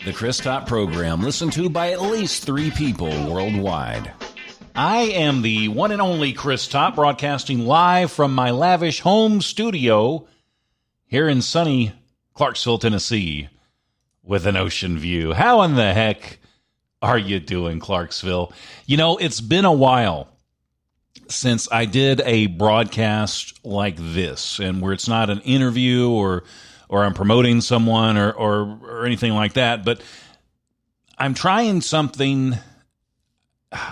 The Chris Top program, listened to by at least 3 people worldwide. I am the one and only Chris Top, broadcasting live from my lavish home studio here in sunny Clarksville, Tennessee, with an ocean view. How in the heck are you doing, Clarksville? You know, it's been a while since I did a broadcast like this, and where it's not an interview or I'm promoting someone or anything like that, but I'm trying something,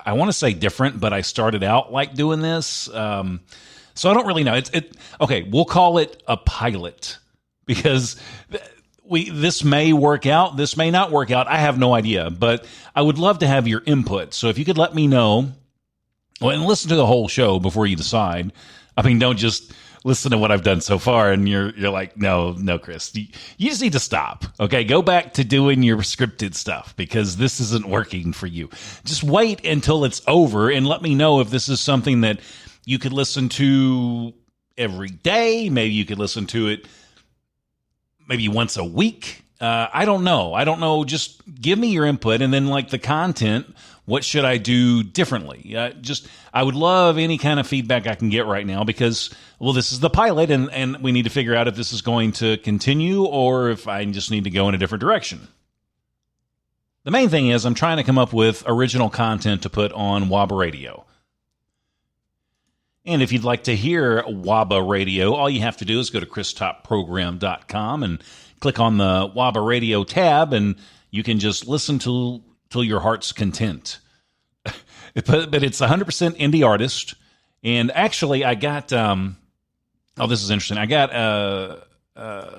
I want to say different, but I started out like doing this, so I don't really know. Okay, we'll call it a pilot, because this may work out, this may not work out, I have no idea, but I would love to have your input, so if you could let me know, well, and listen to the whole show before you decide. I mean, don't just listen to what I've done so far and you're like, no, Chris, you just need to stop. Okay, go back to doing your scripted stuff, because this isn't working for you. Just wait until it's over and let me know if this is something that you could listen to every day. Maybe you could listen to it maybe once a week. I don't know. Just give me your input, and then like the content, what should I do differently? I would love any kind of feedback I can get right now, because, well, this is the pilot, and we need to figure out if this is going to continue or if I just need to go in a different direction. The main thing is I'm trying to come up with original content to put on WOBA Radio. And if you'd like to hear WOBA Radio, all you have to do is go to christopprogram.com and click on the WOBA Radio tab, and you can just listen till your heart's content. But it's 100% indie artist. And actually, I got, this is interesting. I got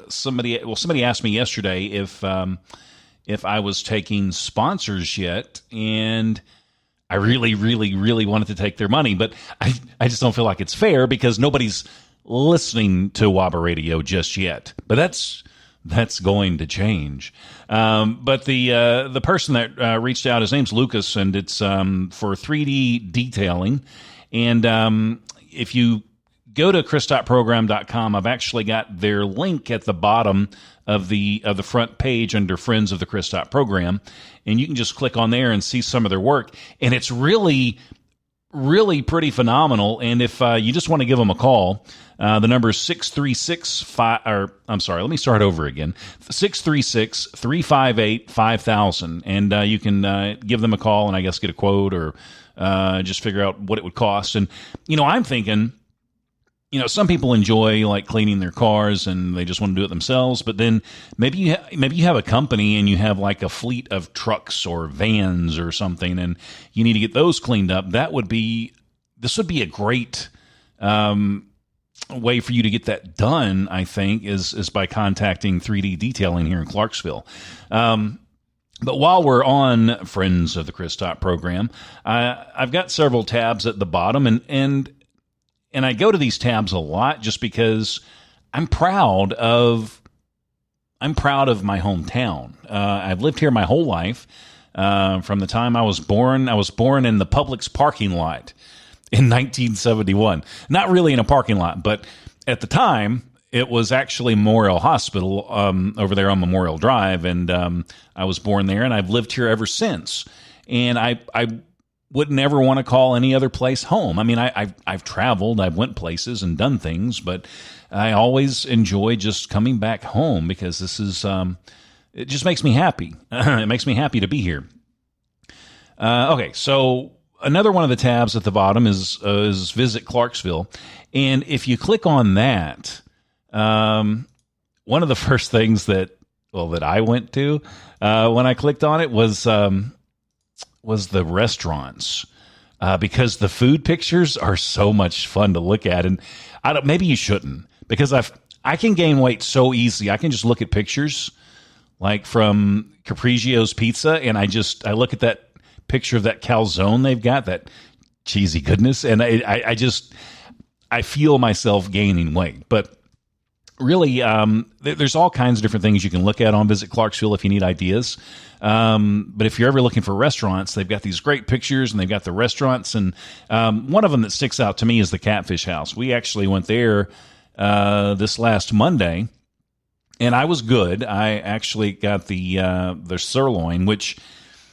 somebody asked me yesterday if I was taking sponsors yet, and I really, really, really wanted to take their money, but I just don't feel like it's fair, because nobody's listening to WOBA Radio just yet. But that's going to change. But the person that reached out, his name's Lucas, and it's for 3D detailing. And if you go to christopprogram.com, I've actually got their link at the bottom of the front page under Friends of the Chris Top Program, and you can just click on there and see some of their work. And it's really, really pretty phenomenal. And if you just want to give them a call, the number is 636-358-5000. And you can give them a call and I guess get a quote or just figure out what it would cost. And, I'm thinking, some people enjoy like cleaning their cars and they just want to do it themselves. But then maybe you have a company and you have like a fleet of trucks or vans or something, and you need to get those cleaned up. This would be a great way for you to get that done, I think, is by contacting 3D Detailing here in Clarksville. But while we're on Friends of the Chris Top Program, I've got several tabs at the bottom, and I go to these tabs a lot just because I'm proud of my hometown. I've lived here my whole life. From the time I was born in the Publix parking lot in 1971. Not really in a parking lot, but at the time, it was actually Memorial Hospital over there on Memorial Drive, and I was born there, and I've lived here ever since. And I would never want to call any other place home. I mean, I've traveled, I've went places and done things, but I always enjoy just coming back home, because this is it just makes me happy. It makes me happy to be here. Okay, so another one of the tabs at the bottom is Visit Clarksville, and if you click on that, one of the first things that I went to when I clicked on it was the restaurants, because the food pictures are so much fun to look at. And maybe you shouldn't, because I can gain weight so easy. I can just look at pictures like from Capriccio's Pizza, and I look at that picture of that calzone they've got, that cheesy goodness, and I feel myself gaining weight. But really, there's all kinds of different things you can look at on Visit Clarksville if you need ideas. But if you're ever looking for restaurants, they've got these great pictures, and they've got the restaurants. And one of them that sticks out to me is the Catfish House. We actually went there this last Monday, And I was good. I actually got the sirloin, which,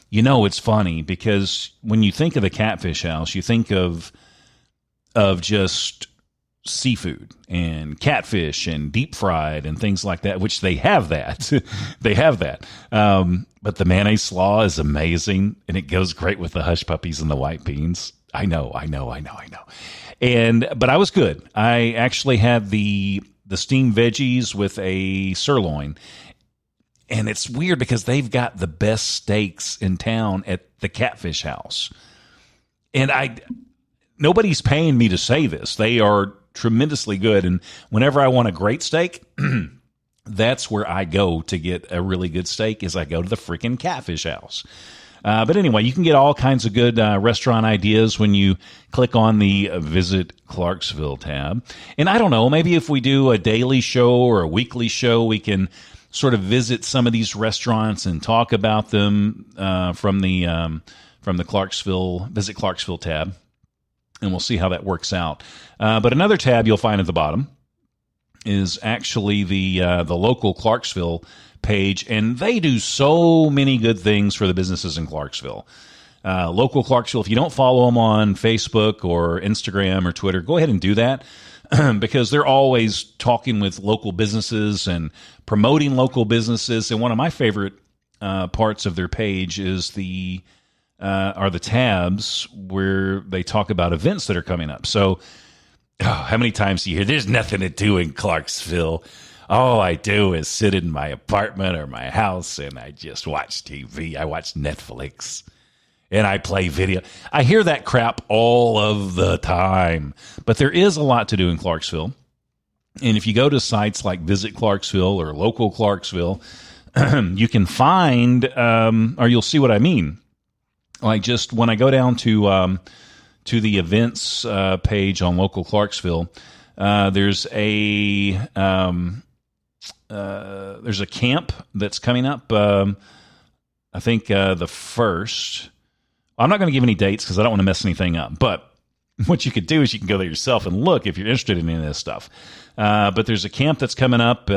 you know, it's funny because when you think of the Catfish House, you think of just seafood and catfish and deep fried and things like that, which they have that. They have that. But the mayonnaise slaw is amazing, and it goes great with the hush puppies and the white beans. I know. But I was good. I actually had the steamed veggies with a sirloin. And it's weird because they've got the best steaks in town at the Catfish House. And nobody's paying me to say this. They are tremendously good. And whenever I want a great steak, that's where I go to get a really good steak, is I go to the freaking Catfish House. But anyway, you can get all kinds of good restaurant ideas when you click on the Visit Clarksville tab. And I don't know, maybe if we do a daily show or a weekly show, we can sort of visit some of these restaurants and talk about them from the Clarksville Visit Clarksville tab, and we'll see how that works out. But another tab you'll find at the bottom is actually the local Clarksville page, and they do so many good things for the businesses in Clarksville. Local Clarksville, if you don't follow them on Facebook or Instagram or Twitter, go ahead and do that. Because they're always talking with local businesses and promoting local businesses. And one of my favorite parts of their page is are the tabs where they talk about events that are coming up. So how many times do you hear, there's nothing to do in Clarksville? All I do is sit in my apartment or my house and I just watch TV. I watch Netflix. And I play video. I hear that crap all of the time. But there is a lot to do in Clarksville. And if you go to sites like Visit Clarksville or Local Clarksville, you can find, or you'll see what I mean. Like just when I go down to the events page on Local Clarksville, there's a camp that's coming up. I think the first. I'm not going to give any dates because I don't want to mess anything up. But what you could do is you can go there yourself and look if you're interested in any of this stuff. But there's a camp that's coming up.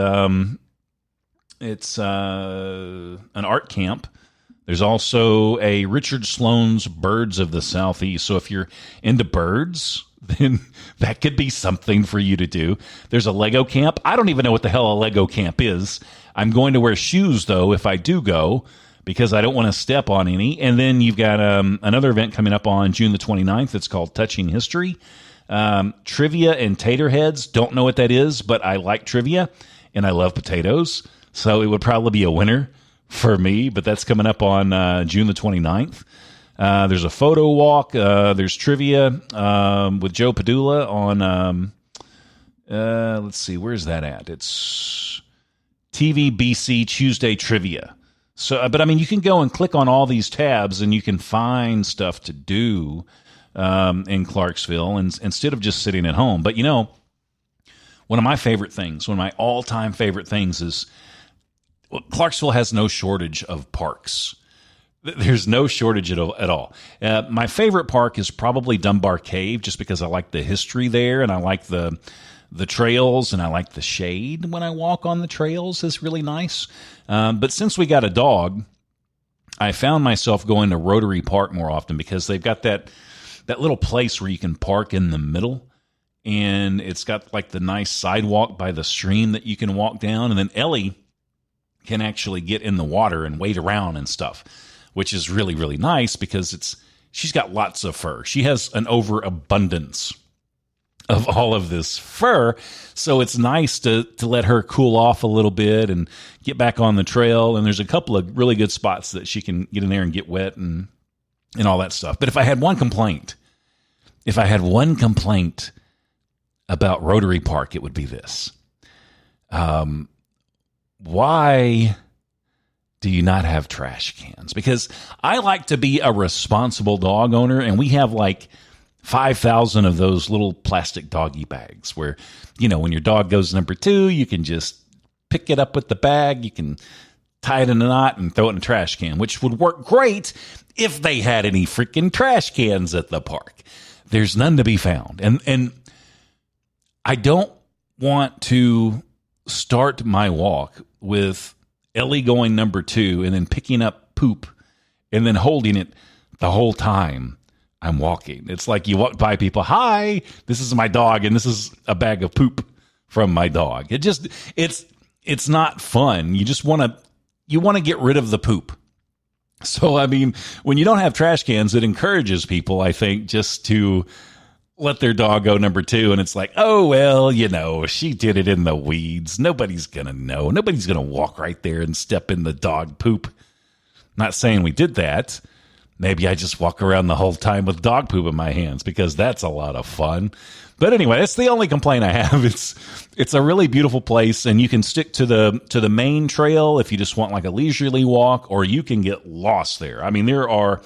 It's an art camp. There's also a Richard Sloan's Birds of the Southeast. So if you're into birds, then that could be something for you to do. There's a Lego camp. I don't even know what the hell a Lego camp is. I'm going to wear shoes, though, if I do go, because I don't want to step on any. And then you've got another event coming up on June the 29th. It's called Touching History. Trivia and tater heads. Don't know what that is, but I like trivia, and I love potatoes. So it would probably be a winner for me, but that's coming up on June the 29th. There's a photo walk. There's trivia with Joe Padula on, let's see, where's that at? It's TVBC Tuesday Trivia. So, but I mean, you can go and click on all these tabs and you can find stuff to do in Clarksville instead of just sitting at home. But, you know, one of my favorite things, one of my all-time favorite things is Clarksville has no shortage of parks. There's no shortage at all. My favorite park is probably Dunbar Cave, just because I like the history there and I like the trails and I like the shade when I walk on the trails is really nice. But since we got a dog, I found myself going to Rotary Park more often because they've got that little place where you can park in the middle, and it's got like the nice sidewalk by the stream that you can walk down, and then Ellie can actually get in the water and wade around and stuff, which is really, really nice because she's got lots of fur. She has an overabundance of all of this fur, so it's nice to let her cool off a little bit and get back on the trail. And there's a couple of really good spots that she can get in there and get wet and all that stuff. But if I had one complaint about Rotary Park, it would be this. Why do you not have trash cans? Because I like to be a responsible dog owner, and we have like 5,000 of those little plastic doggy bags where, you know, when your dog goes number 2, you can just pick it up with the bag. You can tie it in a knot and throw it in a trash can, which would work great if they had any freaking trash cans at the park. There's none to be found. And I don't want to start my walk with Ellie going number 2 and then picking up poop and then holding it the whole time I'm walking. It's like you walk by people, hi, this is my dog, and this is a bag of poop from my dog. It's not fun. You just want to get rid of the poop. So, I mean, when you don't have trash cans, it encourages people, I think, just to let their dog go number 2. And it's like, oh, well, she did it in the weeds. Nobody's going to know. Nobody's going to walk right there and step in the dog poop. Not saying we did that. Maybe I just walk around the whole time with dog poop in my hands because that's a lot of fun. But anyway, that's the only complaint I have. It's a really beautiful place, and you can stick to the main trail if you just want like a leisurely walk, or you can get lost there. I mean, there are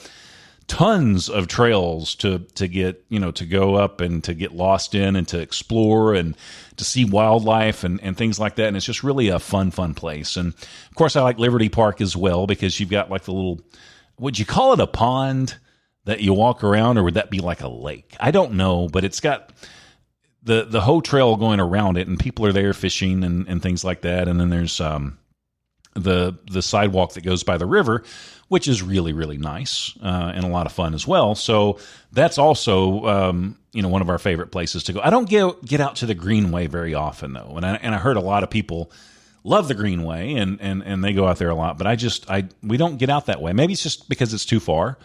tons of trails to get, to go up and to get lost in and to explore and to see wildlife and things like that. And it's just really a fun place. And of course, I like Liberty Park as well because you've got like the little, would you call it a pond that you walk around, or would that be like a lake? I don't know, but it's got the whole trail going around it, and people are there fishing and things like that. And then there's the sidewalk that goes by the river, which is really, really nice and a lot of fun as well. So that's also one of our favorite places to go. I don't get out to the Greenway very often though, and I heard a lot of people love the Greenway and they go out there a lot, but we don't get out that way. Maybe it's just because it's too far.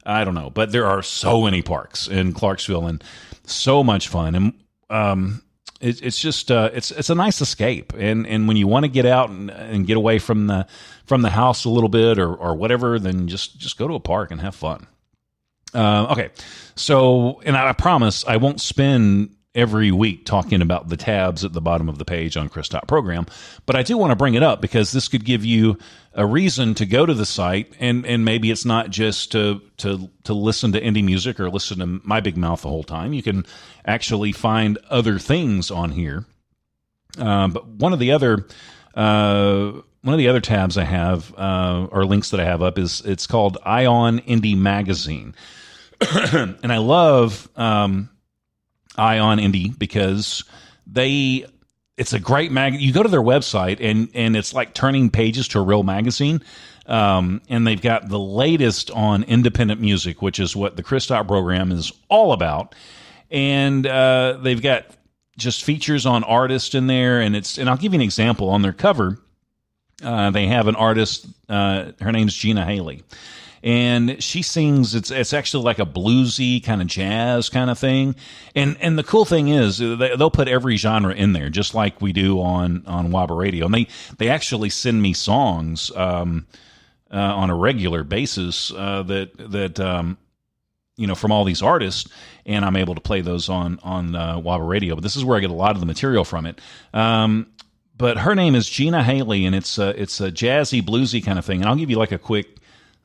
I don't know, but there are so many parks in Clarksville and so much fun. And it's just it's a nice escape, and when you want to get out and get away from the house a little bit or whatever, then just go to a park and have fun. Okay, so, and I promise I won't spend every week talking about the tabs at the bottom of the page on Chris Program, but I do want to bring it up because this could give you a reason to go to the site, and maybe it's not just to listen to indie music or listen to my big mouth the whole time. You can actually find other things on here. But one of the other tabs I have, or links that I have up, it's called Ion Indie Magazine, and I love Ion Indie because it's a great you go to their website and it's like turning pages to a real magazine. And they've got the latest on independent music, which is what the Chris Program is all about. And they've got just features on artists in there, and I'll give you an example. On their cover, they have an artist. Her name's Gina Haley, and she sings. It's actually like a bluesy kind of jazz kind of thing. And the cool thing is they'll put every genre in there, just like we do on WOBA Radio. And they actually send me songs on a regular basis that from all these artists, and I'm able to play those on WOBA Radio. But this is where I get a lot of the material from it. But her name is Gina Haley, and it's a jazzy, bluesy kind of thing. And I'll give you like a quick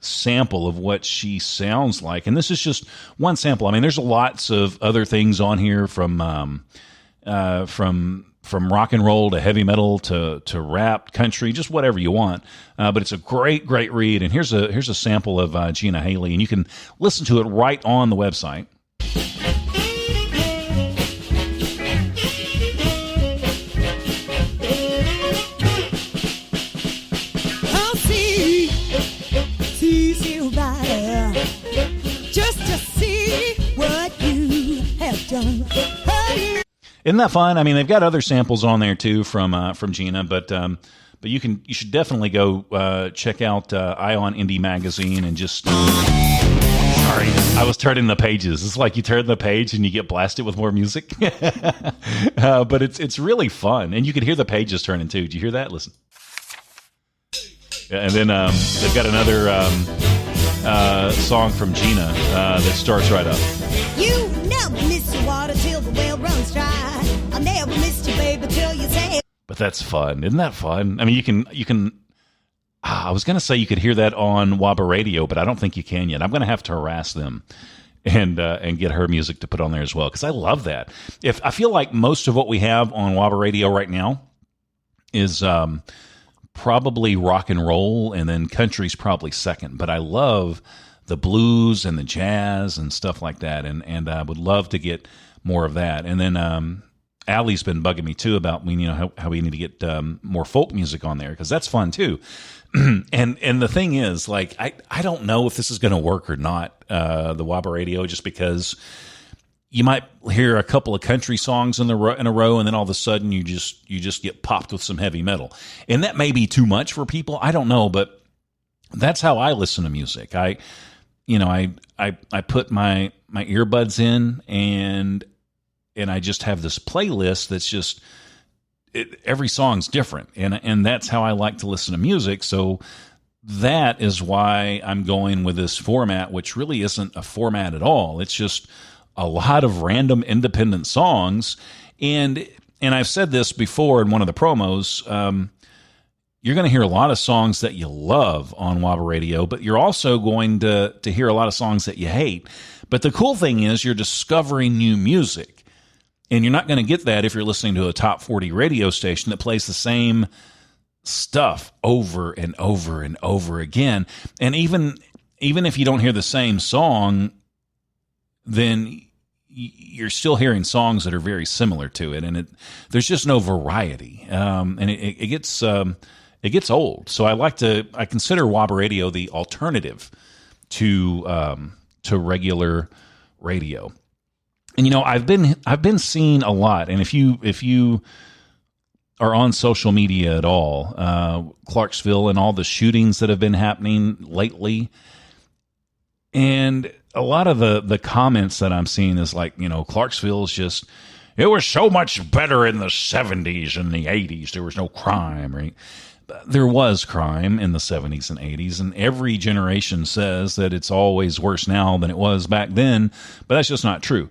sample of what she sounds like. And this is just one sample. I mean, there's lots of other things on here from rock and roll to heavy metal to rap, country, just whatever you want. But it's a great read. And here's a sample of Gina Haley, and you can listen to it right on the website. Isn't that fun? I mean, they've got other samples on there too from Gina, but you should definitely go check out Ion Indie Magazine and just. Sorry, I was turning the pages. It's like you turn the page and you get blasted with more music. But it's really fun, and you can hear the pages turning too. Do you hear that? Listen. And then they've got another song from Gina that starts right up. You never miss the water till the well runs dry. I never missed you, baby, till you say. But that's fun. Isn't that fun? I mean, you can. I was going to say you could hear that on WOBA Radio, but I don't think you can yet. I'm going to have to harass them and get her music to put on there as well, because I love that. I feel like most of what we have on WOBA Radio right now is probably rock and roll, and then country's probably second. But I love the blues and the jazz and stuff like that, and I would love to get more of that. And then Allie's been bugging me too about how we need to get more folk music on there, because that's fun too. and the thing is, like, I don't know if this is going to work or not, the WOBA radio, just because you might hear a couple of country songs in a row, and then all of a sudden you just get popped with some heavy metal, and that may be too much for people. I don't know, but that's how I listen to music. I put my earbuds in, and I just have this playlist that's just every song's different, and that's how I like to listen to music. So that is why I'm going with this format, which really isn't a format at all. It's just a lot of random independent songs, and I've said this before in one of the promos. You're going to hear a lot of songs that you love on WOBA Radio, but you're also going to hear a lot of songs that you hate. But the cool thing is you're discovering new music. And you're not going to get that if you're listening to a top 40 radio station that plays the same stuff over and over and over again. And even if you don't hear the same song, then you're still hearing songs that are very similar to it. And there's just no variety. And it gets old. So I consider WOBA Radio the alternative to regular radio. And I've been seeing a lot, and if you are on social media at all, Clarksville and all the shootings that have been happening lately, and a lot of the comments that I'm seeing is like, Clarksville's just, it was so much better in the 70s and the 80s. There was no crime, right? There was crime in the 70s and 80s, and every generation says that it's always worse now than it was back then, but that's just not true.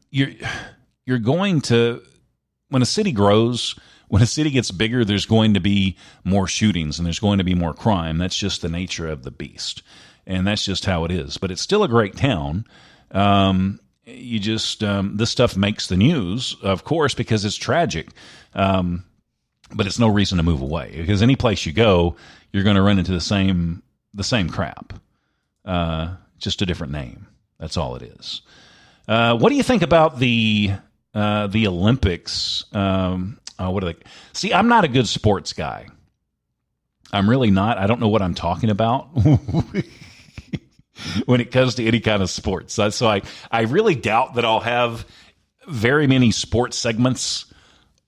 You're going to, when a city grows, when a city gets bigger, there's going to be more shootings and there's going to be more crime. That's just the nature of the beast, and that's just how it is. But it's still a great town. This stuff makes the news, of course, because it's tragic. But it's no reason to move away, because any place you go, you're going to run into the same crap, just a different name. That's all it is. What do you think about the Olympics? What are they? See, I'm not a good sports guy. I'm really not. I don't know what I'm talking about when it comes to any kind of sports. So I really doubt that I'll have very many sports segments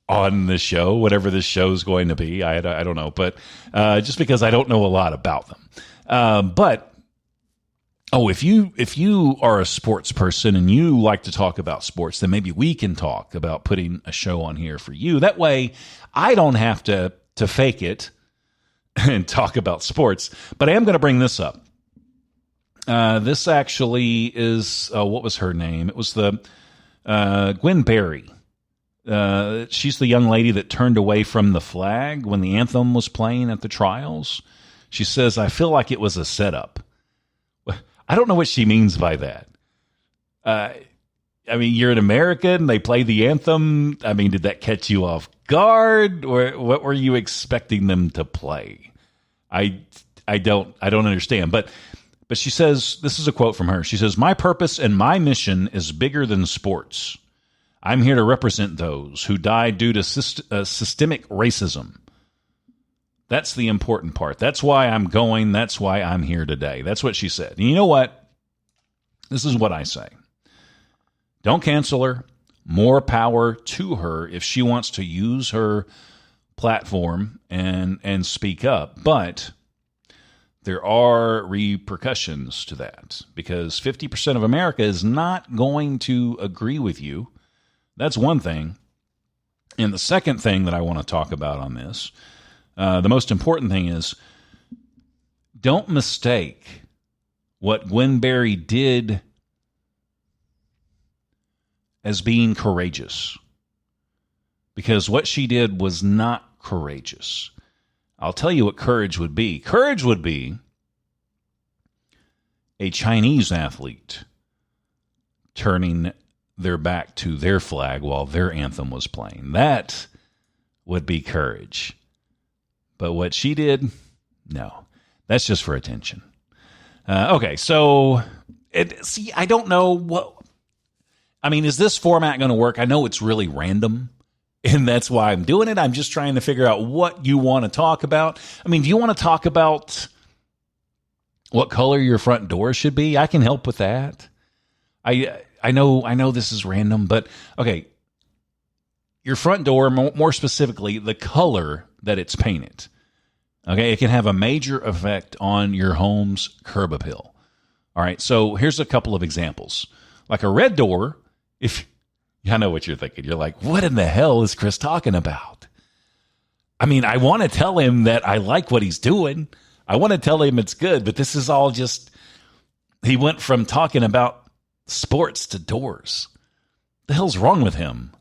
on the show, whatever this show is going to be. I don't know, but just because I don't know a lot about them. But if you are a sports person and you like to talk about sports, then maybe we can talk about putting a show on here for you. That way, I don't have to fake it and talk about sports. But I am going to bring this up. This actually is what was her name? It was the Gwen Berry. She's the young lady that turned away from the flag when the anthem was playing at the trials. She says, "I feel like it was a setup." I don't know what she means by that. You're an American. They play the anthem. Did that catch you off guard, or what were you expecting them to play? I don't understand. But she says, this is a quote from her. She says, "My purpose and my mission is bigger than sports. I'm here to represent those who died due to systemic racism. That's the important part. That's why I'm going. That's why I'm here today." That's what she said. And you know what? This is what I say. Don't cancel her. More power to her if she wants to use her platform and speak up. But there are repercussions to that, because 50% of America is not going to agree with you. That's one thing. And the second thing that I want to talk about on this, the most important thing is, don't mistake what Gwen Berry did as being courageous, because what she did was not courageous. I'll tell you what courage would be. Courage would be a Chinese athlete turning their back to their flag while their anthem was playing. That would be courage. But what she did, no. That's just for attention. Okay, so I don't know what. I mean, is this format going to work? I know it's really random, and that's why I'm doing it. I'm just trying to figure out what you want to talk about. I mean, do you want to talk about what color your front door should be? I can help with that. I know this is random, but okay. Your front door, more specifically, the color that it's painted. Okay, it can have a major effect on your home's curb appeal. All right, so here's a couple of examples. Like a red door, I know what you're thinking. You're like, what in the hell is Chris talking about? I mean, I want to tell him that I like what he's doing. I want to tell him it's good, but this is all just, he went from talking about sports to doors. The hell's wrong with him?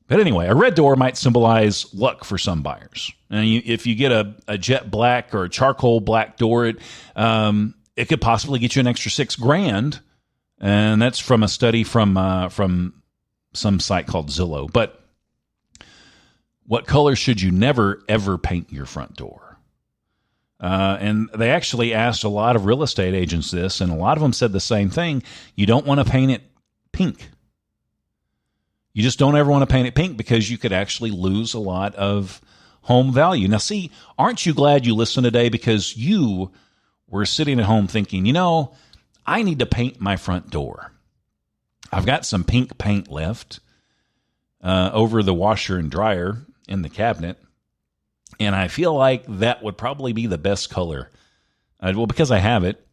But anyway, a red door might symbolize luck for some buyers. And if you get a jet black or a charcoal black door, it could possibly get you an extra $6,000. And that's from a study from some site called Zillow. But what color should you never, ever paint your front door? And they actually asked a lot of real estate agents this, and a lot of them said the same thing. You don't want to paint it pink. You just don't ever want to paint it pink because you could actually lose a lot of home value. Now, see, aren't you glad you listened today? Because you were sitting at home thinking, I need to paint my front door. I've got some pink paint left over the washer and dryer in the cabinet, and I feel like that would probably be the best color. Well, because I have it,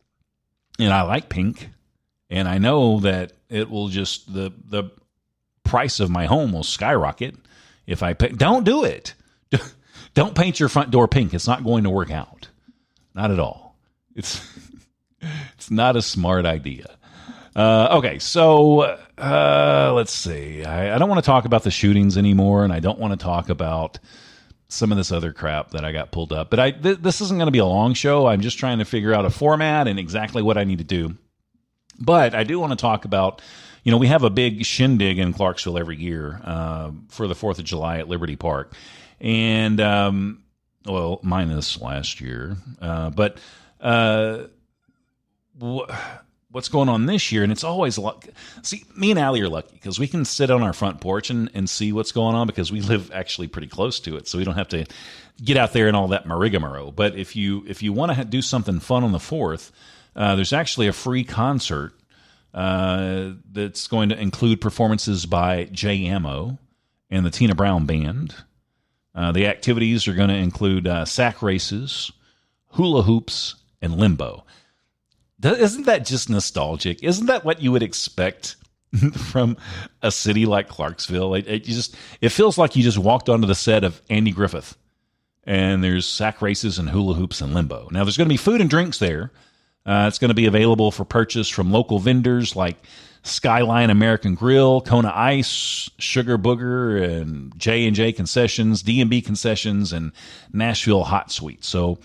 and I like pink, and I know that it will just, the price of my home will skyrocket if I paint. Don't do it. Don't paint your front door pink. It's not going to work out. Not at all. It's not a smart idea. Okay, so let's see. I don't want to talk about the shootings anymore, and I don't want to talk about some of this other crap that I got pulled up. But this isn't going to be a long show. I'm just trying to figure out a format and exactly what I need to do. But I do want to talk about, we have a big shindig in Clarksville every year for the 4th of July at Liberty Park. And, minus last year. But what's going on this year? And it's always luck. See, me and Allie are lucky because we can sit on our front porch and see what's going on because we live actually pretty close to it. So we don't have to get out there and all that marigamarow. But if you want to do something fun on the 4th, there's actually a free concert that's going to include performances by Jay Ammo and the Tina Brown Band. The activities are going to include sack races, hula hoops, and limbo. Isn't that just nostalgic? Isn't that what you would expect from a city like Clarksville? It feels like you just walked onto the set of Andy Griffith, and there's sack races and hula hoops and limbo. Now, there's going to be food and drinks there. It's going to be available for purchase from local vendors like Skyline American Grill, Kona Ice, Sugar Booger, and J&J Concessions, D&B Concessions, and Nashville Hot Sweets. So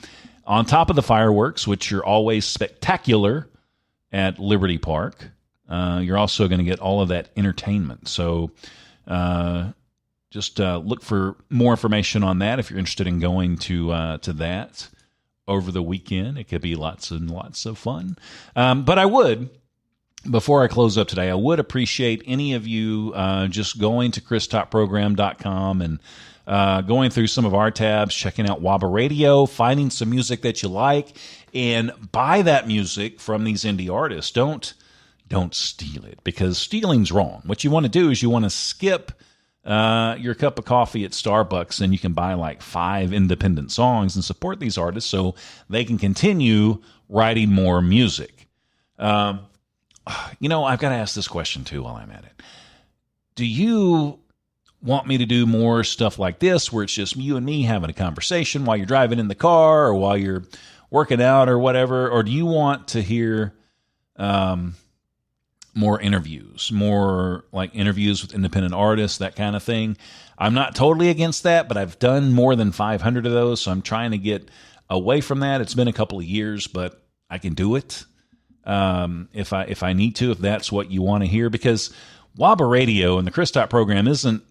on top of the fireworks, which are always spectacular at Liberty Park, you're also going to get all of that entertainment. So just look for more information on that if you're interested in going to that over the weekend. It could be lots and lots of fun. But I would, before I close up today, I would appreciate any of you just going to christopprogram.com and going through some of our tabs, checking out WOBA Radio, finding some music that you like, and buy that music from these indie artists. Don't steal it, because stealing's wrong. What you want to do is you want to skip your cup of coffee at Starbucks, and you can buy like 5 independent songs and support these artists so they can continue writing more music. I've got to ask this question too while I'm at it. Do you want me to do more stuff like this where it's just you and me having a conversation while you're driving in the car or while you're working out or whatever? Or do you want to hear more interviews, more like interviews with independent artists, that kind of thing? I'm not totally against that, but I've done more than 500 of those, so I'm trying to get away from that. It's been a couple of years, but I can do it if I need to, if that's what you want to hear, because WOBA Radio and the Chris Top program isn't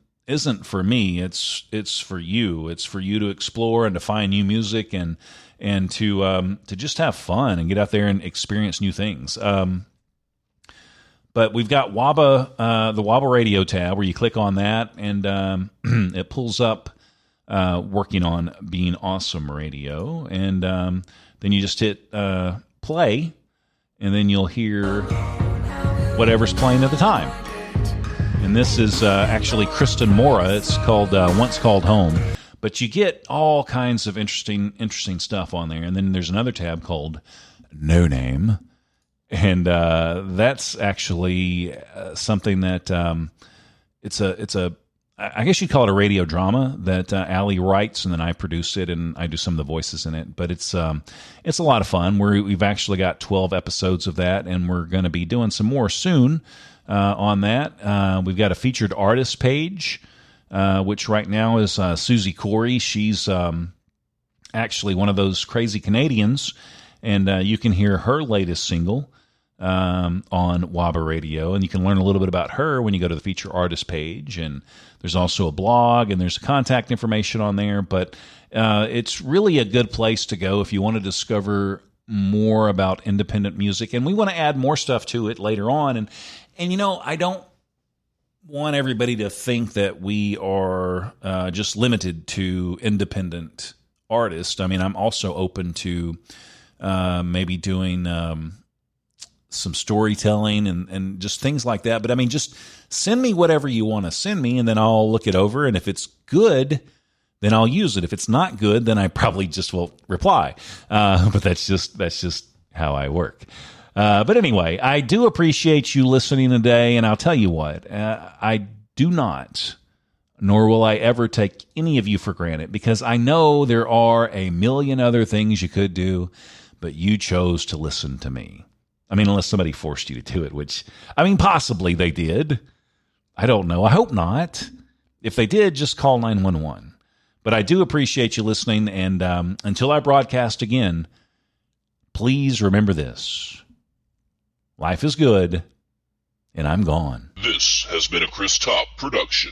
for me. It's for you. It's for you to explore and to find new music and to just have fun and get out there and experience new things. But we've got WOBA, the WOBA radio tab, where you click on that, and it pulls up working on Being Awesome Radio. And then you just hit play, and then you'll hear whatever's playing at the time. And this is actually Kristen Mora. It's called Once Called Home. But you get all kinds of interesting stuff on there. And then there's another tab called No Name. And that's actually something that it's a I guess you'd call it a radio drama that Allie writes, and then I produce it, and I do some of the voices in it. But it's a lot of fun. We've actually got 12 episodes of that, and we're going to be doing some more soon on that. We've got a featured artist page, which right now is Susie Corey. She's actually one of those crazy Canadians, and you can hear her latest single on WOBA Radio, and you can learn a little bit about her when you go to the feature artist page. And there's also a blog, and there's contact information on there. But it's really a good place to go if you want to discover more about independent music. And we want to add more stuff to it later on. And you know, I don't want everybody to think that we are just limited to independent artists. I mean, I'm also open to maybe doing some storytelling and just things like that. But I mean, just send me whatever you want to send me, and then I'll look it over. And if it's good, then I'll use it. If it's not good, then I probably just will reply. But that's just how I work. But anyway, I do appreciate you listening today. And I'll tell you what, I do not, nor will I ever take any of you for granted, because I know there are a million other things you could do, but you chose to listen to me. I mean, unless somebody forced you to do it, which, I mean, possibly they did. I don't know. I hope not. If they did, just call 911. But I do appreciate you listening, and until I broadcast again, please remember this. Life is good, and I'm gone. This has been a Chris Top production.